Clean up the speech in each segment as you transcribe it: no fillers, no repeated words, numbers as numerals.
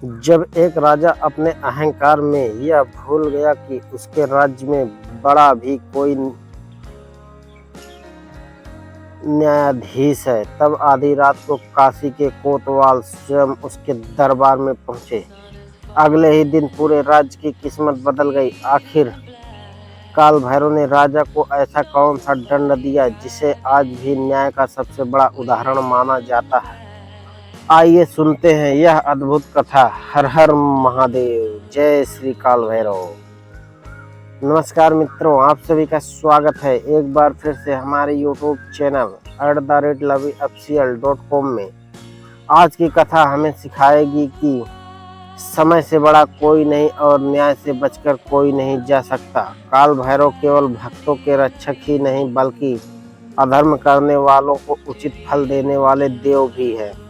जब एक राजा अपने अहंकार में यह भूल गया कि उसके राज्य में बड़ा भी कोई न्यायाधीश है, तब आधी रात को काशी के कोतवाल स्वयं उसके दरबार में पहुंचे। अगले ही दिन पूरे राज्य की किस्मत बदल गई। आखिर काल भैरव ने राजा को ऐसा कौन सा दंड दिया जिसे आज भी न्याय का सबसे बड़ा उदाहरण माना जाता है। आइए सुनते हैं यह अद्भुत कथा। हर हर महादेव, जय श्री काल भैरव। नमस्कार मित्रों, आप सभी का स्वागत है एक बार फिर से हमारे YouTube चैनल @loveofficial.com में। आज की कथा हमें सिखाएगी कि समय से बड़ा कोई नहीं और न्याय से बचकर कोई नहीं जा सकता। काल भैरव केवल भक्तों के रक्षक ही नहीं बल्कि अधर्म करने वालों को उचित फल देने वाले देव भी है।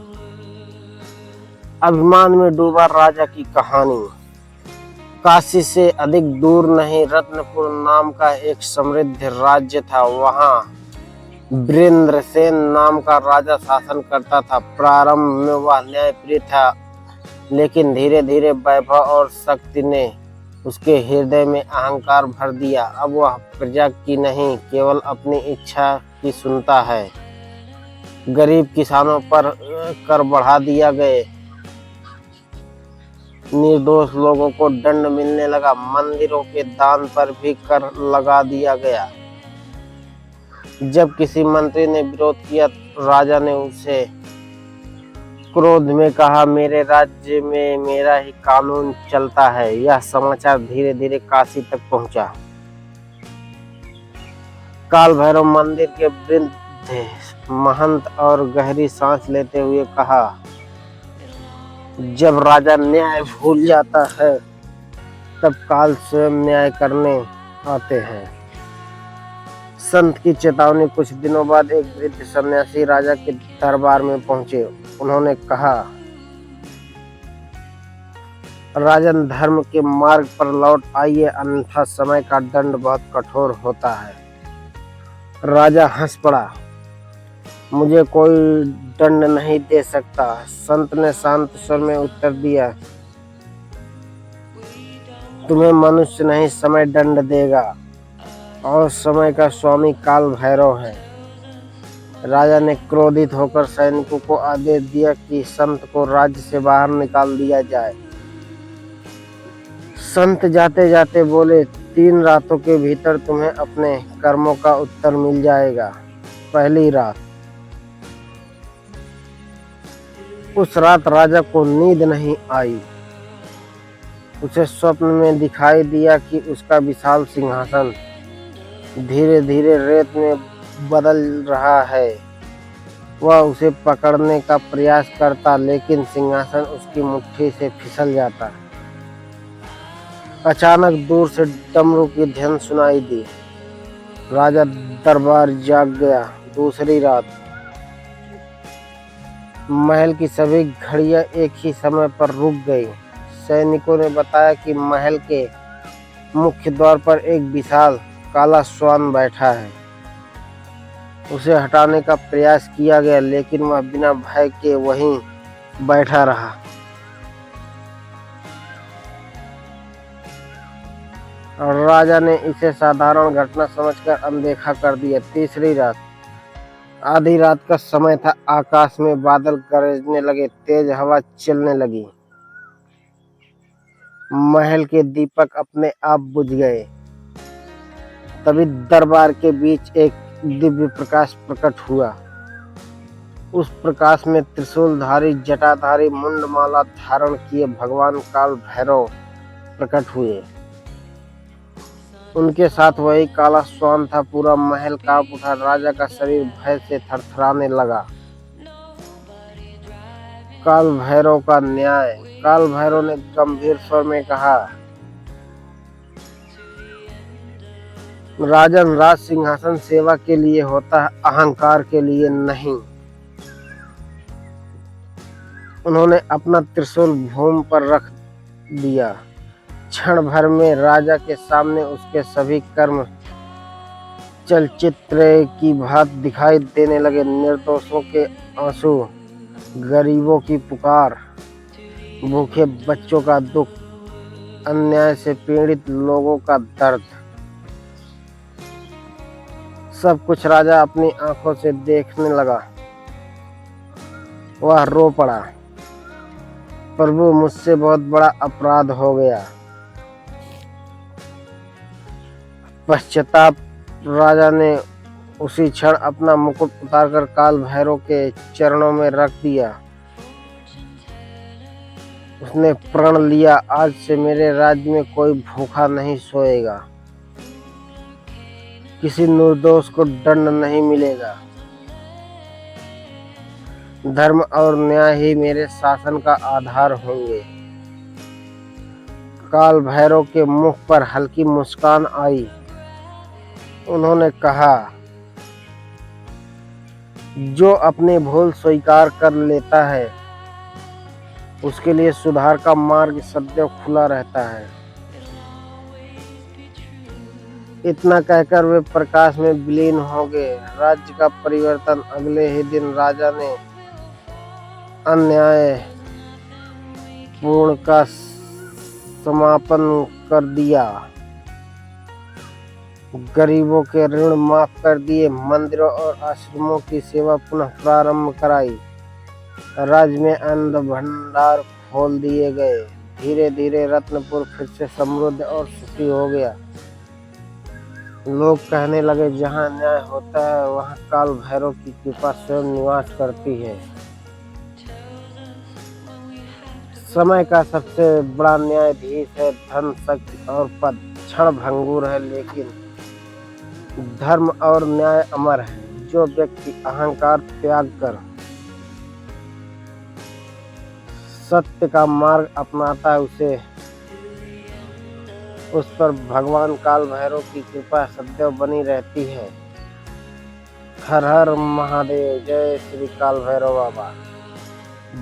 अभिमान में डूबा राजा की कहानी। काशी से अधिक दूर नहीं रत्नपुर नाम का एक समृद्ध राज्य था। वहां वीरेंद्रसेन नाम का राजा शासन करता था। प्रारंभ में वह न्यायप्रिय था, लेकिन धीरे धीरे वैभव और शक्ति ने उसके हृदय में अहंकार भर दिया। अब वह प्रजा की नहीं, केवल अपनी इच्छा की सुनता है। गरीब किसानों पर कर बढ़ा दिया गए, निर्दोष लोगों को दंड मिलने लगा। मंदिरों के दान पर भी कर लगा दिया गया। जब किसी मंत्री ने विरोध किया, राजा ने उसे क्रोध में कहा, मेरे राज्य में मेरा ही कानून चलता है। यह समाचार धीरे धीरे काशी तक पहुंचा। काल भैरव मंदिर के वृद्ध महंत और गहरी सांस लेते हुए कहा, जब राजा न्याय भूल जाता है तब काल स्वयं न्याय करने आते हैं। संत की चेतावनी। कुछ दिनों बाद एक वृद्ध सन्यासी राजा के दरबार में पहुंचे। उन्होंने कहा, राजन, धर्म के मार्ग पर लौट आइए, अन्यथा समय का दंड बहुत कठोर होता है। राजा हंस पड़ा, मुझे कोई दंड नहीं दे सकता। संत ने शांत स्वर में उत्तर दिया, तुम्हें मनुष्य नहीं, समय दंड देगा, और समय का स्वामी काल भैरव है। राजा ने क्रोधित होकर सैनिकों को आदेश दिया कि संत को राज्य से बाहर निकाल दिया जाए। संत जाते जाते बोले, 3 रातों के भीतर तुम्हें अपने कर्मों का उत्तर मिल जाएगा। पहली रात। उस रात राजा को नींद नहीं आई। उसे स्वप्न में दिखाई दिया कि उसका विशाल सिंहासन धीरे धीरे रेत में बदल रहा है। वह उसे पकड़ने का प्रयास करता, लेकिन सिंहासन उसकी मुट्ठी से फिसल जाता। अचानक दूर से डमरू की ध्वनि सुनाई दी। राजा दरबार जाग गया। दूसरी रात। महल की सभी घड़ियां एक ही समय पर रुक गई। सैनिकों ने बताया कि महल के मुख्य द्वार पर एक विशाल काला श्वान बैठा है। उसे हटाने का प्रयास किया गया, लेकिन वह बिना भय के वहीं बैठा रहा। राजा ने इसे साधारण घटना समझकर अनदेखा कर दिया। तीसरी रात। आधी रात का समय था। आकाश में बादल गरजने लगे, तेज हवा चलने लगी। महल के दीपक अपने आप बुझ गए। तभी दरबार के बीच एक दिव्य प्रकाश प्रकट हुआ। उस प्रकाश में त्रिशूलधारी, जटाधारी, मुंडमाला धारण किए भगवान काल भैरव प्रकट हुए। उनके साथ वही काला श्वान था। पूरा महल कांप उठा। राजा का शरीर भय से थरथराने लगा। काल भैरव का न्याय। काल भैरव ने गंभीर स्वर में कहा, राजन, राज सिंहासन सेवा के लिए होता है, अहंकार के लिए नहीं। उन्होंने अपना त्रिशूल भूमि पर रख दिया। क्षण भर में राजा के सामने उसके सभी कर्म चलचित्र की भांति दिखाई देने लगे। निर्दोषों के आंसू, गरीबों की पुकार, भूखे बच्चों का दुख, अन्याय से पीड़ित लोगों का दर्द, सब कुछ राजा अपनी आंखों से देखने लगा। वह रो पड़ा, प्रभु मुझसे बहुत बड़ा अपराध हो गया। पश्चाताप राजा ने उसी क्षण अपना मुकुट उतारकर काल भैरव के चरणों में रख दिया। उसने प्रण लिया, आज से मेरे राज्य में कोई भूखा नहीं सोएगा, किसी निर्दोष को दंड नहीं मिलेगा। धर्म और न्याय ही मेरे शासन का आधार होंगे। काल भैरव के मुख पर हल्की मुस्कान आई। उन्होंने कहा, जो अपनी भूल स्वीकार कर लेता है उसके लिए सुधार का मार्ग सदैव खुला रहता है। इतना कहकर वे प्रकाश में विलीन हो गए। राज्य का परिवर्तन अगले ही दिन राजा ने अन्याय पूर्ण का समापन कर दिया, गरीबों के ऋण माफ कर दिए, मंदिरों और आश्रमों की सेवा पुनः प्रारंभ कराई, राज्य में अन्न भंडार खोल दिए गए। धीरे धीरे रत्नपुर फिर से समृद्ध और सुखी हो गया। लोग कहने लगे, जहाँ न्याय होता है वहाँ काल भैरव की कृपा स्वयं निवास करती है। समय का सबसे बड़ा न्यायाधीश है धन, शक्ति और पद क्षण भंगुर है, लेकिन धर्म और न्याय अमर है। जो व्यक्ति अहंकार त्याग कर सत्य का मार्ग अपनाता है उस पर भगवान काल भैरव की कृपा सदैव बनी रहती है। हर हर महादेव। जय श्री काल भैरव बाबा।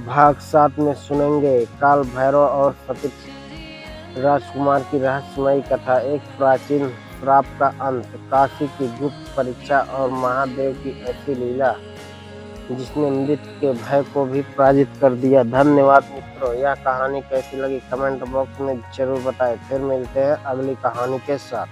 भाग 7 में सुनेंगे काल भैरव और सतीश राजकुमार की रहस्यमयी कथा, एक प्राचीन श्राप का अंत, काशी की गुप्त परीक्षा और महादेव की ऐसी लीला जिसने मृत्यु के भय को भी पराजित कर दिया। धन्यवाद मित्रों। यह कहानी कैसी लगी कमेंट बॉक्स में जरूर बताएं। फिर मिलते हैं अगली कहानी के साथ।